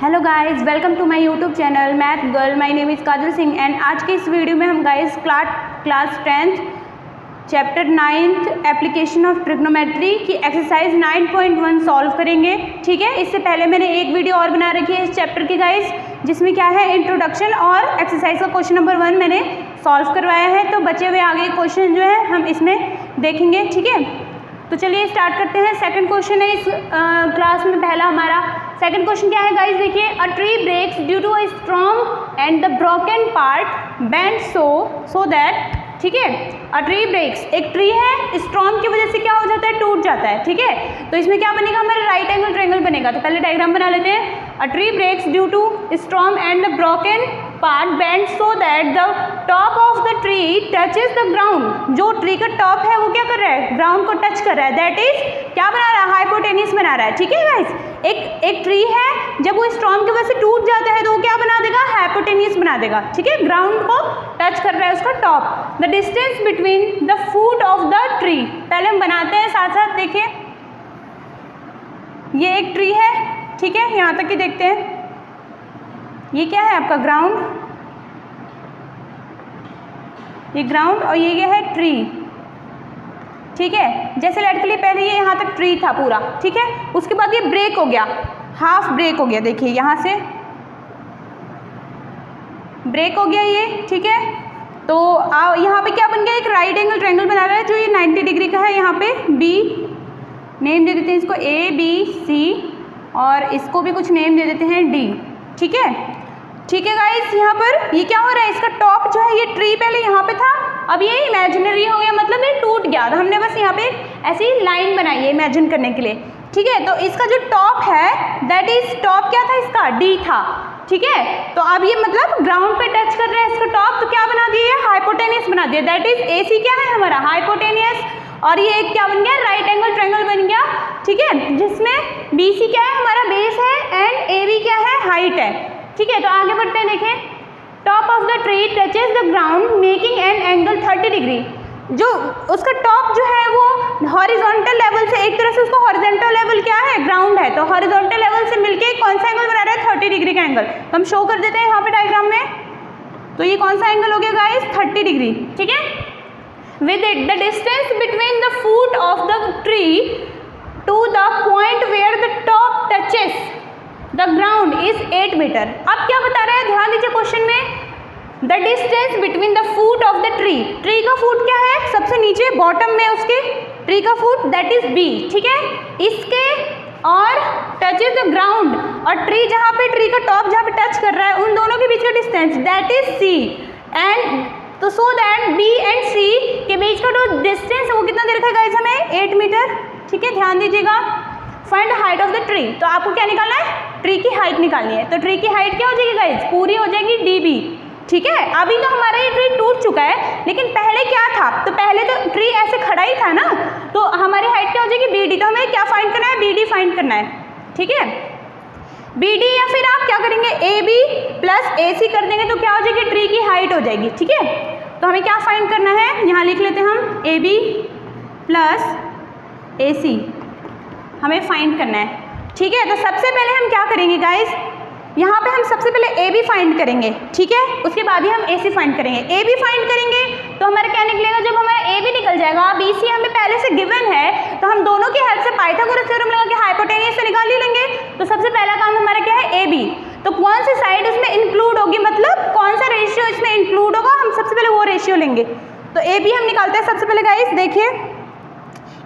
Hello guys, welcome to my YouTube channel math girl. My name is Kajal Singh and आज के इस video में हम guys class 10th chapter 9th application of trigonometry की exercise 9.1 solve करेंगे। ठीक है, इससे पहले मैंने एक वीडियो और बना रखी है इस चैप्टर की गाइस, जिसमें क्या है इंट्रोडक्शन और एक्सरसाइज का क्वेश्चन नंबर 1 मैंने सॉल्व करवाया है। तो बचे हुए आगे क्वेश्चन जो है हम इसमें देखेंगे। ठीक है, तो चलिए स्टार्ट करते हैं। सेकंड क्वेश्चन है इस क्लास में पहला हमारा। सेकंड क्वेश्चन क्या है गाइस, देखिए a tree breaks due to a strong and the broken part bend so that. ठीक है, अ ट्री ब्रेक्स, एक ट्री है, स्ट्रॉन्ग की वजह से क्या हो जाता है, टूट जाता है। ठीक है, तो इसमें क्या बनेगा, हमारा राइट एंगल ट्रायंगल बनेगा। तो पहले डायग्राम बना लेते हैं। A tree breaks due to strong and the broken part bend so that the top of the tree touches the ground. जो ट्री का टॉप है वो क्या कर रहा है, ग्राउंड को टच कर रहा है। दैट इज क्या बना रहा है, हाइपोटेन्यूज बना रहा है। ठीक है गाइस, एक ट्री है, जब वो स्ट्रॉन्ग की वजह से टूट जाता है तो वो क्या बना देगा, हाइपोटेन्यूज बना देगा। ठीक है, ग्राउंड को टच कर रहा है उसका top. The distance between the foot of the tree, पहले हम बनाते हैं साथ साथ। देखिए ये एक ट्री है, ठीक है, यहाँ तक ही देखते हैं। ये क्या है आपका ग्राउंड, ये ग्राउंड और ये क्या है ट्री। ठीक है, जैसे लेट के लिए पहले ये यहाँ तक ट्री था पूरा। ठीक है, उसके बाद ये ब्रेक हो गया, हाफ ब्रेक हो गया। देखिए यहाँ से ब्रेक हो गया ये। ठीक है, तो यहाँ पे क्या बन गया, एक राइट एंगल ट्रायंगल बना रहा है जो ये 90 डिग्री का है। यहाँ पे बी नेम दे देते हैं इसको, ए बी सी, और इसको भी कुछ नेम दे देते हैं डी। ठीक है, ठीक है गाइस, यहाँ पर ये क्या हो रहा है, इसका टॉप जो है, ये ट्री पहले यहाँ पे था, अब ये इमेजिनरी हो गया, मतलब ये टूट गया। तो हमने बस यहाँ पे ऐसी लाइन बनाई है इमेजिन करने के लिए। ठीक है, तो इसका जो टॉप है दैट इज, टॉप क्या था इसका, डी था। ठीक है, तो अब ये मतलब ग्राउंड पे टच कर रहा है इसका टॉप, तो क्या बना दिया, हाइपोटेन्यूज बना दिया। दैट इज ए सी क्या है हमारा, हाइपोटेन्यूज, और ये एक क्या बन गया, राइट एंगल ट्रायंगल बन गया। ठीक है, जिसमें बी सी क्या है हमारा, बेस है, एंड ए बी क्या है, हाइट है। ठीक है, तो आगे बढ़ते हैं। देखें, top of the tree touches the ground making an angle 30 degree. जो उसका टॉप जो है वो हॉरिजॉन्टल लेवल से, एक तरह से उसका हॉरिजॉन्टल लेवल क्या है, ग्राउंड है, तो हॉरिजॉन्टल लेवल से मिलके कौन सा एंगल बना रहा है, 30 डिग्री का एंगल। तो हम शो कर देते हैं यहाँ पे डायग्राम में। तो ये कौन सा एंगल हो गया गाइस, 30 डिग्री। ठीक है, with it the distance between the foot of the tree to the point where the top touches the ground is 8 metre. अब क्या बता रहा है, ध्यान दीजिए क्वेश्चन में, the distance between the foot of the tree, tree का foot क्या है, सबसे नीचे बॉटम में उसके ट्री का फूट दैट इज बी। ठीक है, इसके और टचेज द ग्राउंड, और ट्री जहाँ पे, ट्री का टॉप जहाँ पे टच कर रहा है, उन दोनों के बीच का distance that is C. And तो so that B and C के बीच का जो डिस्टेंस है वो कितना दे रखा है गाइस हमें, 8 मीटर। ठीक है, ध्यान दीजिएगा। Find height of the tree, तो आपको क्या निकालना है, ट्री की हाइट निकालनी है। तो ट्री की हाइट क्या हो जाएगी गाइस, पूरी हो जाएगी डी बी। ठीक है, अभी तो हमारा ये ट्री टूट चुका है, लेकिन पहले क्या था, तो पहले तो ट्री ऐसे खड़ा ही था ना, तो हमारी हाइट क्या हो जाएगी, बी डी। तो हमें क्या फाइंड करना है, बी डी फाइंड करना है। ठीक है, बी डी, या फिर आप क्या करेंगे, ए बी प्लस ए सी कर देंगे तो क्या हो जाएगी, ट्री की हाइट हो जाएगी। ठीक है, तो हमें क्या फाइंड करना है, यहाँ लिख लेते हैं हम, ए बी प्लस ए सी हमें फाइंड करना है। ठीक है, तो सबसे पहले हम क्या करेंगे गाइस, यहाँ पे हम सबसे पहले ए बी फाइंड करेंगे। ठीक है, उसके बाद ही हम ए सी फाइंड करेंगे। ए बी फाइंड करेंगे तो हमारा क्या निकलेगा, जब हमारा ए बी निकल जाएगा, बी सी हमें पहले से गिवन है, तो हम दोनों की हेल्प से पाइथागोरस थ्योरम लगा के हाइपोटेन्यूज से निकाल ही लेंगे। तो सबसे पहला काम हमारा क्या है, ए बी। तो कौन सी साइड उसमें इंक्लूड होगी, मतलब कौन सा रेशियो इसमें इंक्लूड होगा, हम सबसे पहले वो रेशियो लेंगे। तो ए बी हम निकालते हैं सबसे पहले गाइस। देखिए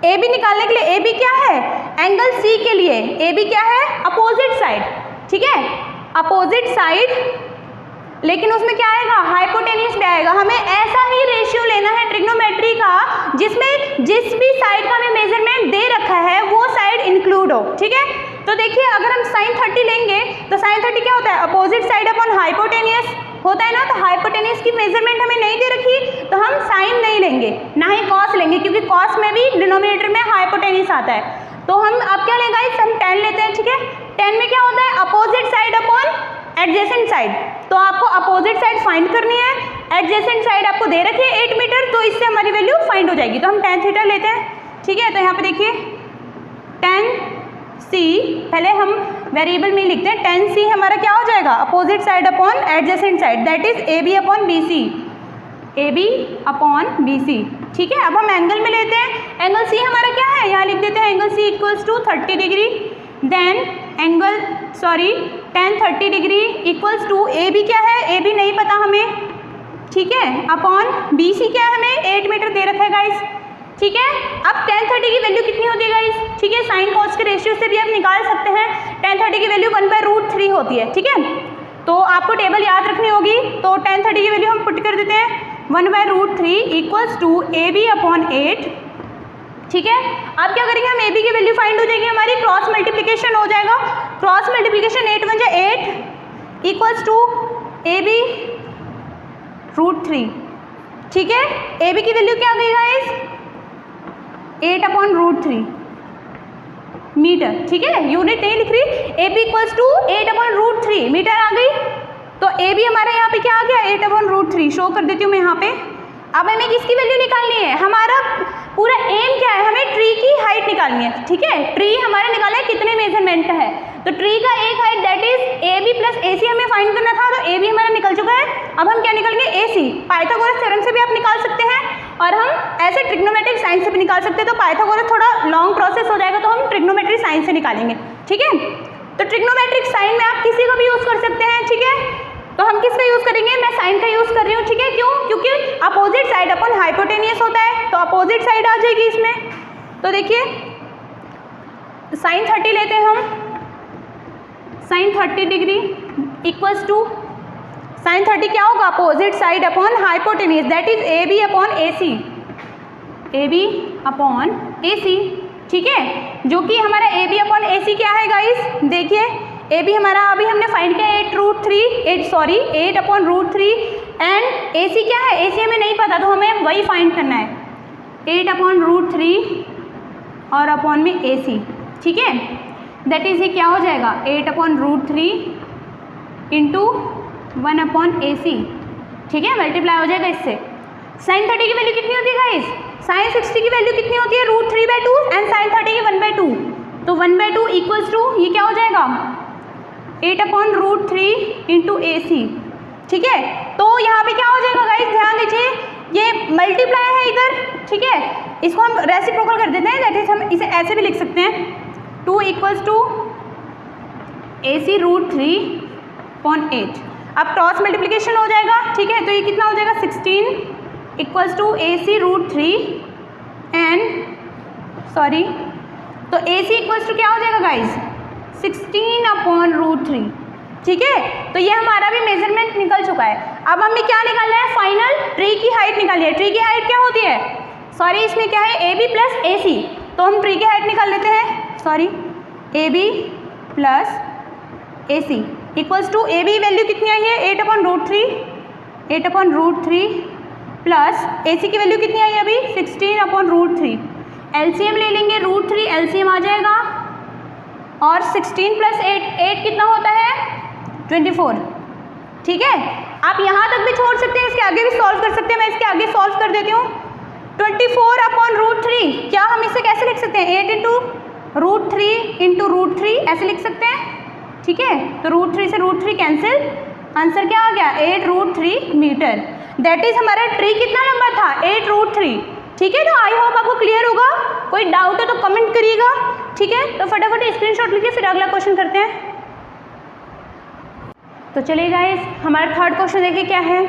ए बी निकालने के लिए, ए बी क्या है, एंगल सी के लिए ए बी क्या है, अपोजिट साइड। ठीक है, अपोजिट साइड, लेकिन उसमें क्या आएगा, हाइपोटेन्यूज पे आएगा। हमें ऐसा ही रेशियो लेना है ट्रिग्नोमेट्री का जिसमें जिस भी साइड का हमें मेजरमेंट दे रखा है वो साइड इंक्लूड हो। ठीक है, तो देखिए अगर हम sin 30 लेंगे तो sin 30 क्या होता है, अपोजिट साइड अपॉन हाइपोटेन्यूज होता है ना। तो हाइपोटेन्यूज की मेजरमेंट हमें नहीं दे रखी तो हम साइन नहीं लेंगे, ना ही कॉस लेंगे, क्योंकि कॉस में भी डिनोमिनेटर में हाइपोटेन्यूज आता है। तो हम अब क्या लेंगे, हम tan लेते हैं। ठीक है, tan में क्या होता है, opposite side upon adjacent side. तो आपको अपोजिट साइड फाइंड करनी है, एडजेसेंट साइड आपको दे रखी है 8 मीटर, तो इससे हमारी वैल्यू फाइंड हो जाएगी। तो हम tan थीटा लेते हैं। ठीक है, तो यहाँ पे देखिए tan सी, पहले हम वेरिएबल में लिखते हैं, tan सी हमारा क्या हो जाएगा, opposite side upon adjacent side, that is A B upon B C, A B upon B C. ठीक है, अब हम एंगल में लेते हैं, एंगल सी हमारा क्या है, यहाँ लिख देते हैं angle C equals to 30 degree, then angle tan 30 degree equals to A B क्या है, ए बी नहीं पता हमें, ठीक है, अपॉन बी सी क्या है, हमें 8 मीटर दे रखा है गाइस। ठीक है, अब tan 30 की वैल्यू कितनी होती है गाइस, ठीक है, साइन कॉस के रेशियो से भी आप निकाल सकते हैं, tan 30 की वैल्यू 1/√3 होती है। ठीक है, तो आपको टेबल याद रखनी होगी, तो tan 30 की वैल्यू हम पुट कर देते हैं 1/√3 equals to A B upon 8। ठीक है, अब क्या करेंगे, हम ए बी की वैल्यू फाइंड हो जाएगी हमारी, क्रॉस मल्टीप्लिकेशन हो जाएगा, cross multiplication 8 × 8 equals to A B √3। ठीक है, ए बी की वैल्यू क्या आ गई गाइस, 8/√3 मीटर। ठीक है, यूनिट नहीं लिख रही, A B equals to 8/√3 metre आ गई, तो ए बी हमारा यहाँ पे क्या आ गया, 8/√3 शो कर देती हूँ मैं यहाँ पे। अब हमें किसकी वैल्यू निकालनी है, हमारा पूरा एम क्या है, हमें ट्री की हाइट निकालनी है। ठीक है, ट्री हमारा निकाला है कितने मेजरमेंट है, तो ट्री का एक height that is A B plus A C हमें फाइंड करना था, तो ए बी हमारा निकल चुका है। अब हम क्या निकालेंगे, ए सी, पाइथागोरस थ्योरम से भी आप निकाल सकते हैं और हम ऐसे ट्रिग्नोमेट्रिक साइंस से भी निकाल सकते हैं, तो पाइथागोरस थोड़ा लॉन्ग प्रोसेस हो जाएगा, तो हम ट्रिग्नोमेट्रिक साइंस से निकालेंगे। ठीक है, तो ट्रिग्नोमेट्रिक साइन में आप किसी को भी यूज़ कर सकते हैं। ठीक है, तो हम किसका यूज़ करेंगे, मैं साइन का यूज़ कर रही हूँ। ठीक है, क्यों, क्योंकि अपोजिट साइड अपन हाइपोटेनियस होता है, तो अपोजिट साइड आ जाएगी इसमें। तो देखिए sin 30 लेते हैं हम, sin 30 degree equals to sin 30 क्या होगा, opposite side upon hypotenuse, that is A B upon A C, A B upon A C. ठीक है, जो कि हमारा ए बी अपॉन ए सी क्या है गाइस, देखिए ए बी हमारा अभी हमने फाइंड किया 8/√3 एंड ए सी क्या है, ए सी हमें नहीं पता, तो हमें वही फाइंड करना है 8/√3 और अपॉन में ए सी। ठीक है, दैट इज ये क्या हो जाएगा, 8/√3 इंटू 1/AC। ठीक है, मल्टीप्लाई हो जाएगा इससे। sin 30 की वैल्यू कितनी होती है गाइस, sin 60 की वैल्यू कितनी होती है, √3/2 एंड sin 30 की 1/2, तो 1/2 इक्वल्स टू ये क्या हो जाएगा, 8/√3 इंटू AC। ठीक है, तो यहाँ पे क्या हो जाएगा गाइस, ध्यान दीजिए, ये मल्टीप्लाई है इधर। ठीक है, इसको हम रेसिप्रोकल कर देते हैं, दैट इज हम इसे ऐसे भी लिख सकते हैं, 2 इक्वल्स टू AC √3/8। अब क्रॉस मल्टीप्लिकेशन हो जाएगा। ठीक है, तो ये कितना हो जाएगा, 16 इक्वल्स टू AC √3 एंड तो AC इक्वल्स टू क्या हो जाएगा गाइज, 16/√3। ठीक है, तो ये हमारा भी मेजरमेंट निकल चुका है। अब हमें क्या निकालना है, फाइनल ट्री की हाइट निकालनी है। ट्री की हाइट क्या होती है, इसमें क्या है, AB प्लस AC, तो हम ट्री की हाइट निकाल लेते हैं, AB plus AC equals to AB value कितनी आई है, 8/√3 प्लस AC की वैल्यू कितनी आई है अभी, 16/√3। LCM ले लेंगे, √3 LCM आ जाएगा, और 16 प्लस 8 कितना होता है, 24। ठीक है, आप यहाँ तक भी छोड़ सकते हैं, इसके आगे भी सॉल्व कर सकते हैं, मैं इसके आगे सॉल्व कर देती हूँ। 24/√3, क्या हम इसे कैसे लिख सकते हैं, 8 × √3 ऐसे लिख सकते हैं। ठीक है, तो √3 से √3 कैंसिल, आंसर क्या आ गया, 8√3 मीटर। दैट इज हमारा ट्री कितना लंबा था, 8√3। ठीक है, तो आई होप आपको क्लियर होगा, कोई डाउट है तो कमेंट करिएगा। ठीक है, तो फटाफट स्क्रीनशॉट लीजिए, फिर अगला क्वेश्चन करते हैं। तो चलिए गाइस, हमारा थर्ड क्वेश्चन देखिए क्या है,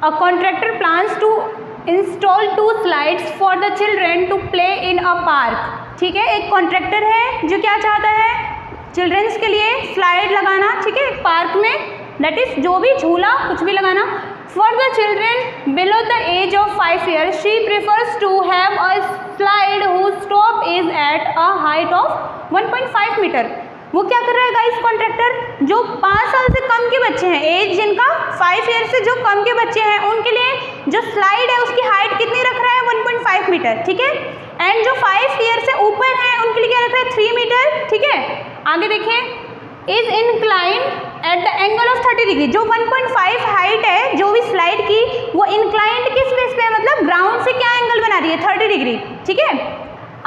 a contractor plans to install 2 slides for the children to play in a park. ठीक है, एक कॉन्ट्रैक्टर है जो क्या चाहता है, चिल्ड्रंस के लिए स्लाइड लगाना। ठीक है, पार्क में, दैट इज जो भी झूला कुछ भी लगाना। For the children below the age of 5 years she prefers to have a slide whose top is at a height of 1.5 metre. वो क्या कर रहा है गाइस, कॉन्ट्रैक्टर, जो 5 साल से कम के बच्चे हैं, एज जिनका 5 years से जो कम के बच्चे हैं, उनके लिए जो स्लाइड है उसकी हाइट कितनी रख रहा है, 1.5 मीटर। ठीक है, एंड जो 5 years से ऊपर है उनके लिए क्या रख रहा है, 3 मीटर। ठीक है, आगे देखें, is inclined at the angle of 30 degree. जो 1.5 हाइट है जो भी स्लाइड की, वो इंक्लाइंड किस बेस पे है, मतलब ग्राउंड से क्या एंगल बना रही है, 30 डिग्री। ठीक है,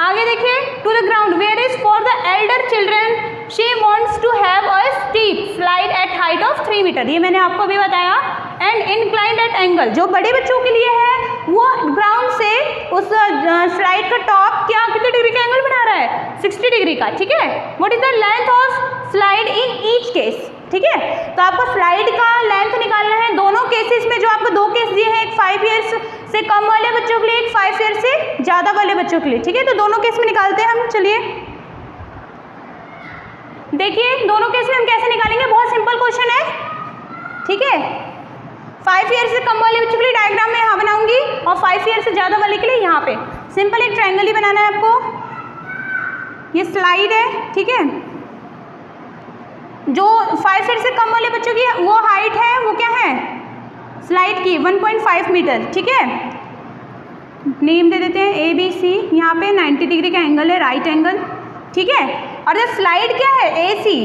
आगे देखिए, to the ground where is for the elder children she wants to have a steep slide at height of 3 metre, ये मैंने आपको अभी बताया, एंड इंक्लाइंड एट एंगल, जो बड़े बच्चों के लिए है वो ग्राउंड से उस स्लाइड का टॉप क्या कितने डिग्री का एंगल बना रहा है, 60 डिग्री का, ठीक है। What is the length of slide in each case, ठीक है। तो आपको स्लाइड का लेंथ निकालना है दोनों केसेस में, जो आपको दो केस दिए हैं, एक 5 ईयर्स से कम वाले बच्चों के लिए, एक 5 ईयर्स से ज़्यादा वाले बच्चों के लिए, ठीक है। तो दोनों केस में निकालते हैं हम, चलिए देखिए दोनों केस में हम कैसे निकालेंगे, बहुत सिंपल क्वेश्चन है, ठीक है। 5 ईयर से कम वाले बच्चों के लिए डायग्राम मैं यहाँ बनाऊंगी और 5 ईयर से ज़्यादा वाले के लिए यहाँ पे सिंपल एक ट्रायंगल ही बनाना है आपको। ये स्लाइड है, ठीक है। जो 5 ईयर से कम वाले बच्चों की वो हाइट है, वो क्या है स्लाइड की 1.5 मीटर, ठीक है। नेम दे देते हैं ABC, यहाँ पे 90 डिग्री का एंगल है, राइट एंगल, ठीक है। और जो स्लाइड क्या है AC,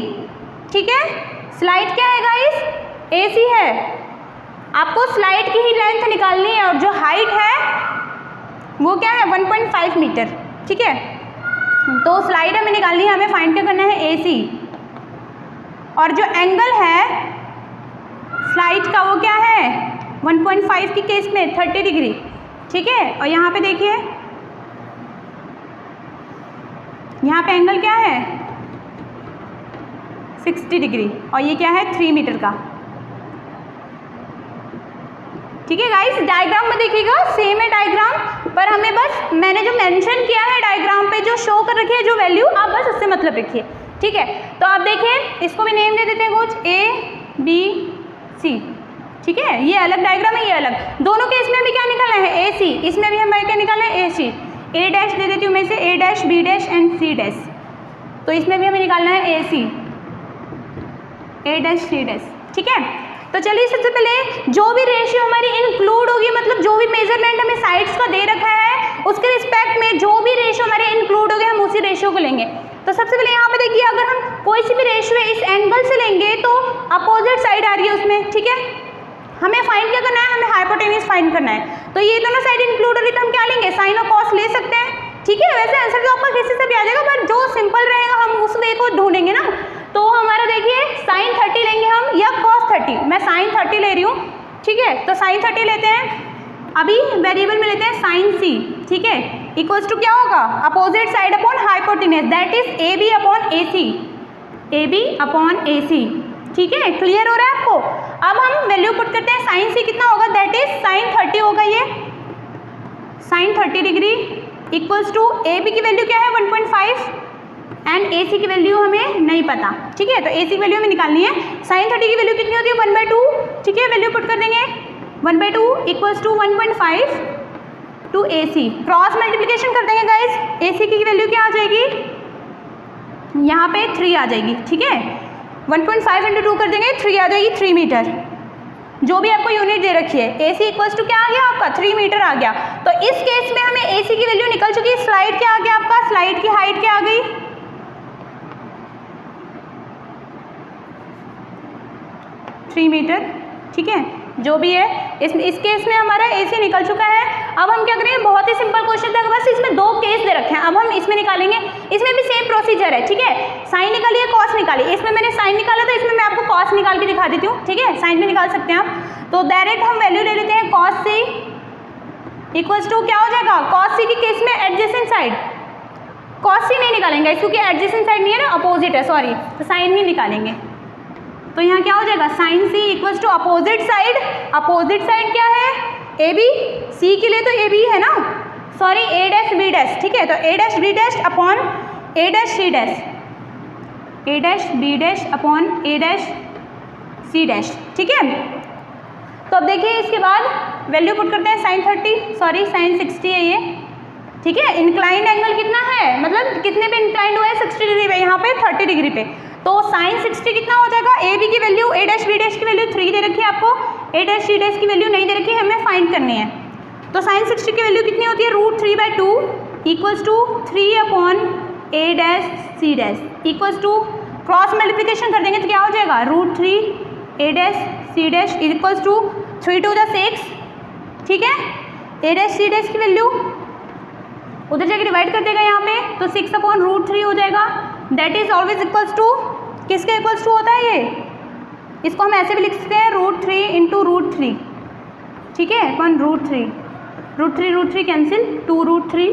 ठीक है। स्लाइड क्या है गाइस, AC है। आपको स्लाइड की ही लेंथ निकालनी है और जो हाइट है वो क्या है 1.5 मीटर, ठीक है। तो स्लाइड हमें निकालनी है, हमें फाइंड क्या करना है AC, और जो एंगल है स्लाइड का वो क्या है 1.5 की केस में 30 डिग्री, ठीक है। और यहाँ पे देखिए, यहाँ पे एंगल क्या है 60 डिग्री और ये क्या है 3 मीटर का, ठीक है गाइस। डायग्राम में देखिएगा सेम है डायग्राम, पर हमें बस मैंने जो मेंशन किया है डायग्राम पे जो शो कर रखी है जो वैल्यू, आप बस उससे मतलब रखिए, ठीक है। तो आप देखिए इसको भी नेम दे देते हैं कुछ ABC, ठीक है। ये अलग डायग्राम है, ये अलग, दोनों के इसमें भी क्या निकालना है AC, इसमें भी हमें क्या निकालना है AC। A डैश दे देती हूँ मैं से, A dash B dash and C dash, तो इसमें भी हमें निकालना है AC, A dash C dash, ठीक है। तो चलिए सबसे पहले जो भी रेशियो हमारी इंक्लूड होगी, मतलब जो भी मेजरमेंट हमें साइड्स का दे रखा है उसके रिस्पेक्ट में जो भी रेशियो हमारे इंक्लूड होगी हम उसी रेशियो को लेंगे। तो सबसे पहले यहाँ पे देखिए, अगर हम कोई सी भी रेशियो इस एंगल से लेंगे तो अपोजिट साइड आ रही है उसमें, ठीक है। हमें फाइंड क्या करना है, हमें हाइपोटेन्यूज फाइंड करना है। तो ये दोनों साइड इंक्लूड हो रही, तो हम क्या लेंगे साइन और कॉस ले सकते हैं, ठीक है। वैसे आंसर तो आपका किसी से भी आ जाएगा, पर जो सिंपल रहेगा हम उस वे को ढूंढेंगे ना। तो हमारा देखिए साइन 30 लेंगे हम या कॉस 30, मैं साइन 30 ले रही हूँ, ठीक है। तो साइन 30 लेते हैं, अभी वेरिएबल में लेते हैं साइन C, ठीक है। इक्वल्स टू क्या होगा opposite side upon hypotenuse, that is AB upon AC, AB upon AC, ठीक है। क्लियर हो रहा है आपको। अब हम वैल्यू पुट करते हैं, साइन C कितना होगा, दैट इज साइन 30 होगा, ये sine 30 degree equals to AB की वैल्यू क्या है 1.5 एंड AC की वैल्यू हमें नहीं पता, ठीक है। तो AC की वैल्यू हमें निकालनी है। साइन 30 की वैल्यू कितनी होती है 1/2, ठीक है। वैल्यू पुट कर देंगे 1/2 equals to 1.5 to AC, cross multiplication कर देंगे गाइस। AC की वैल्यू क्या आ जाएगी, यहाँ पे 3 आ जाएगी, ठीक है। 1.5 × 2 कर देंगे, 3 आ जाएगी, 3 मीटर, जो भी आपको यूनिट दे रखी है। AC इक्वल्स टू क्या आ गया आपका 3 मीटर आ गया। तो इस केस में हमें AC की वैल्यू निकल चुकी है। स्लाइड क्या आ गया आपका, स्लाइड की हाइट क्या आ गई 3 मीटर, ठीक है। जो भी है इस केस में हमारा AC निकल चुका है। अब हम क्या करेंगे, बहुत ही सिंपल क्वेश्चन था, बस इसमें 2 केस दे रखे हैं, अब हम इसमें निकालेंगे। इसमें भी सेम प्रोसीजर है, ठीक है। साइन निकालिए, कॉस निकालिए। इसमें मैंने साइन निकाला था, इसमें मैं आपको कॉस निकाल के दिखा देती हूँ, ठीक है। साइन में निकाल सकते हैं आप। तो डायरेक्ट हम वैल्यू ले लेते हैं, कॉस C इक्वल्स टू क्या हो जाएगा, कॉस C के केस में एडजेसेंट साइड, कॉस C नहीं निकालेंगे क्योंकि एडजेसेंट साइड नहीं है ना, अपोजिट है, सॉरी, तो साइन ही निकालेंगे। तो यहाँ क्या हो जाएगा, sine C equals to opposite side. Opposite side क्या है AB, C के लिए तो AB है ना, sorry A dash B dash, ठीक है। तो A dash B dash upon A dash C dash, A dash B dash upon A dash C dash, ठीक है। तो अब देखिए इसके बाद वैल्यू पुट करते हैं, साइन 30, सॉरी साइन 60 है ये, ठीक है। इंक्लाइंड एंगल कितना है, मतलब कितने पे इंक्लाइंड हुआ है 60 डिग्री पे, यहाँ पे 30 डिग्री पे। तो साइन 60 कितना हो जाएगा, AB की value A dash B dash की वैल्यू 3 दे रखी है आपको, A डैश C डैश की वैल्यू नहीं दे रखी है, हमें फाइंड करनी है। तो साइन 60 की वैल्यू कितनी होती है, √3/2 equals to 3 upon A dash C dash equals to cross multiplication कर देंगे तो क्या हो जाएगा, √3 A dash C dash equals to 3 × 2 = 6, ठीक है। A डैश C डैश की वैल्यू उधर जाके डिवाइड कर देगा यहाँ पे, तो 6/√3 हो जाएगा। That is always equals to, किसके इक्वल्स टू होता है ये? इसको हम ऐसे भी लिख सकते हैं √3 × √3, ठीक है, अपन √3 कैंसिल, 2√3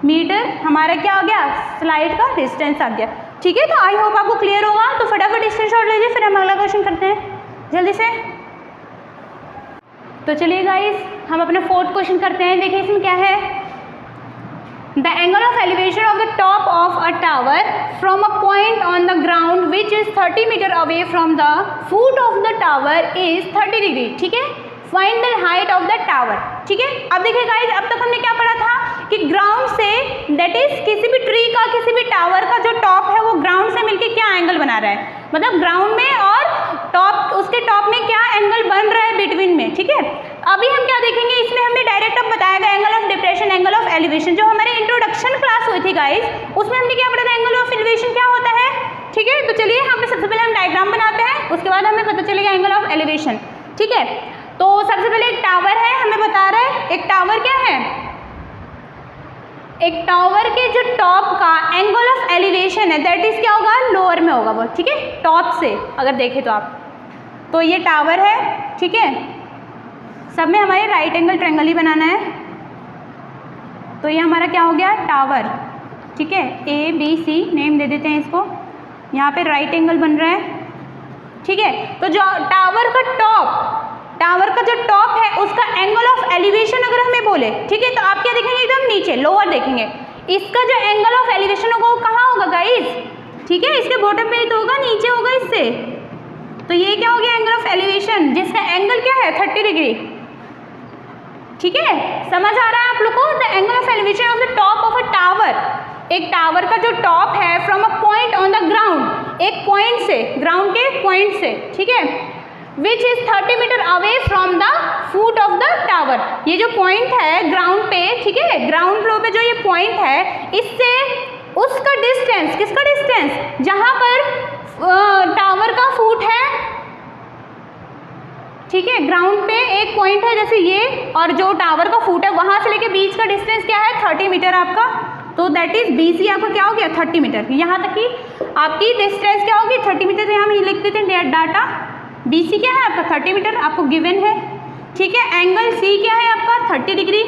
मीटर हमारा क्या आ गया? स्लाइड का डिस्टेंस आ गया, ठीक है। तो आई होप आपको क्लियर होगा। तो फटाफट स्क्रीनशॉट लीजिए, फिर हम अगला क्वेश्चन करते हैं जल्दी से। तो चलिए गाइस हम अपना 4th क्वेश्चन करते हैं। देखिए इसमें क्या है, the angle of elevation of the top of a tower from a point on the ground which is 30 metre away from the foot of the tower is 30 degree, ठीक है। Find the height of the tower, ठीक है। अब देखिए guys, अब तक हमने क्या पढ़ा था कि ग्राउंड से, दैट इज किसी भी ट्री का, किसी भी टावर का जो टॉप है वो ग्राउंड से मिलके क्या एंगल बना रहा है, मतलब ग्राउंड में और टॉप, उसके टॉप में क्या एंगल बन रहा है बिटवीन में, ठीक है। अभी हम क्या देखेंगे, इसमें हमें डायरेक्ट अब बताया गया angle of depression, angle of elevation. जो हमारे इंट्रोडक्शन क्लास हुई थी गाइस, उसमें हमने क्या पढ़ा था, एंगल ऑफ एलिवेशन क्या होता है, ठीक है। तो चलिए यहाँ पे सबसे पहले हम डायग्राम बनाते हैं, उसके बाद हमें पता चलेगा एंगल ऑफ एलिवेशन, ठीक है। तो सबसे पहले एक टावर है, हमें बता रहा है एक टावर क्या है, एक टावर के जो टॉप का एंगल ऑफ एलिवेशन है दैट इज क्या होगा, लोअर में होगा वो, ठीक है, टॉप से अगर देखें तो आप, तो ये टावर है, ठीक है। सब में हमारे राइट एंगल ट्रायंगल ही बनाना है। तो ये हमारा क्या हो गया, टावर, ठीक है, ABC नेम दे देते हैं इसको। यहाँ पे राइट एंगल बन रहा है, ठीक है। तो जो टावर का टॉप, टावर का जो टॉप है उसका एंगल ऑफ एलिवेशन अगर हमें बोले, ठीक है, तो आप क्या देखेंगे, एकदम नीचे लोअर देखेंगे। इसका जो एंगल ऑफ एलिवेशन होगा वो कहाँ होगा गाइस, ठीक है, इसके बॉटम पे ही तो होगा, नीचे होगा इससे। तो ये क्या हो गया, एंगल ऑफ एलिवेशन, जिसका एंगल क्या है 30 डिग्री, ठीक है। समझ आ रहा है आप लोग को? The angle of elevation of the top of a tower, एक टावर का जो टॉप है from a point on the ground, एक पॉइंट से, ग्राउंड के पॉइंट से, ठीक है, which is 30 metre away from the foot of the tower. ये जो पॉइंट है ग्राउंड पे, ठीक है, ग्राउंड फ्लोर पे जो ये पॉइंट है, इससे उसका डिस्टेंस, किसका डिस्टेंस, जहां पर टावर का फुट है, ठीक है, ग्राउंड पे एक पॉइंट है जैसे ये, और जो टावर का फुट है वहां से लेके बीच का डिस्टेंस क्या है 30 मीटर आपका। तो दैट इज BC आपका क्या हो गया 30 मीटर। यहाँ तक की आपकी डिस्टेंस क्या होगी 30 मीटर। तो यहाँ हम ये लिख देते हैं डाटा, BC क्या है आपका 30 मीटर, आपको गिवन है, ठीक है। एंगल C क्या है आपका 30 डिग्री,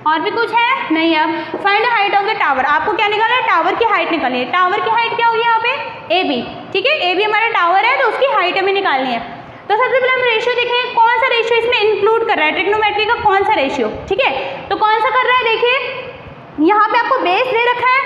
और भी कुछ है नहीं। अब find the height of the tower, आपको क्या निकालना है, टावर की हाइट निकालनी है। टावर की हाइट क्या होगी यहाँ पे AB, ठीक है, AB हमारा टावर है तो उसकी हाइट हमें निकालनी है। तो सबसे पहले हम रेशियो देखेंगे, कौन सा रेशियो इसमें इंक्लूड कर रहा है, ट्रिग्नोमेट्री का कौन सा रेशियो, ठीक है। तो कौन सा कर रहा है, देखिए यहाँ पे आपको बेस दे रखा है,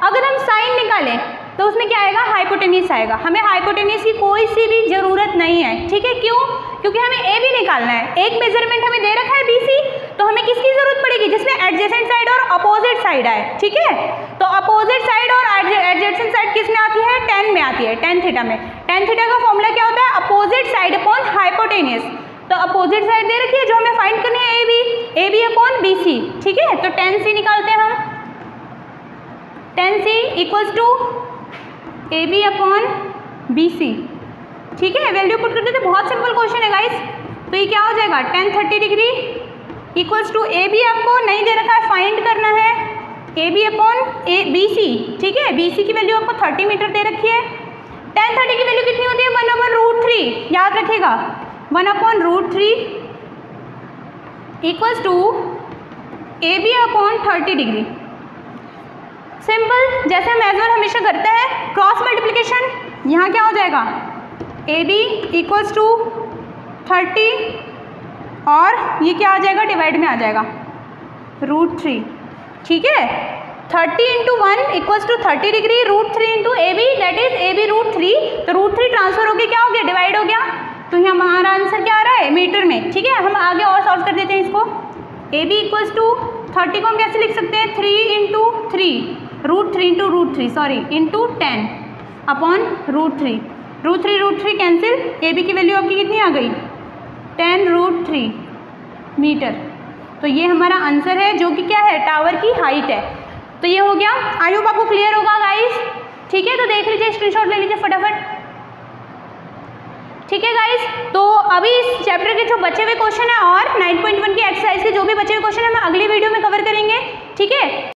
अगर हम साइन निकालें तो उसमें क्या आएगा, हाइपोटेन्यूज आएगा। हमें हाइपोटेन्यूज की कोई सी भी जरूरत नहीं है, ठीक है, क्यों, क्योंकि हमें AB निकालना है। एक मेजरमेंट हमें दे रखा है BC, तो हमें किसकी जरूरत पड़ेगी, जिसमें एडजेसेंट साइड और अपोजिट साइड आए, ठीक है। तो अपोजिट साइड और एडजेसेंट साइड किस में आती है, tan में आती है, tan थीटा में। tan थीटा का फॉर्मूला क्या होता है, अपोजिट साइड अपॉन हाइपोटेन्यूज। तो अपोजिट साइड दे रखी है, जो हमें फाइंड करनी है AB अपॉन BC, ठीक है। तो tan C निकालते हैं हम, tan C equals to AB upon BC, ठीक है। वैल्यू पुट करते थे, बहुत सिंपल क्वेश्चन है गाइस। तो ये क्या हो जाएगा, tan 30 degree equals to AB आपको नहीं दे रखा है, फाइंड करना है AB अपॉन BC, ठीक है। BC की वैल्यू आपको 30 मीटर दे रखी है। tan 30 की वैल्यू कितनी होती है, 1/√3, याद रखिएगा 1/√3 equals to AB upon 30 degree. Simple, जैसे हम एज वेल हमेशा करते हैं, क्रॉस मल्टीप्लिकेशन, यहाँ क्या हो जाएगा, AB इक्वल्स टू 30 और ये क्या आ जाएगा, डिवाइड में आ जाएगा √3, ठीक है। 30 × 1 equals to 30 degree, √3 × AB that is AB √3। तो √3 ट्रांसफर हो गया, क्या हो गया, डिवाइड हो गया। तो यहाँ हमारा आंसर क्या आ रहा है, मीटर में, ठीक है। हम आगे और सॉल्व कर देते हैं इसको। AB इक्वल्स टू 30 को हम कैसे लिख सकते हैं, 3 × 3 √3 × √3 sorry into 10 upon √3, √3 cancel, AB की वैल्यू आपकी कितनी आ गई 10√3 मीटर। तो ये हमारा आंसर है, जो कि क्या है, टावर की हाइट है। तो ये हो गया, आई होप आपको क्लियर होगा गाइस, ठीक है। तो देख लीजिए, स्क्रीनशॉट ले लीजिए फटाफट, ठीक है गाइस। तो अभी इस चैप्टर के जो बचे हुए क्वेश्चन है और 9.1 की एक्सरसाइज के जो भी बचे हुए क्वेश्चन है हम अगली वीडियो में कवर करेंगे, ठीक है।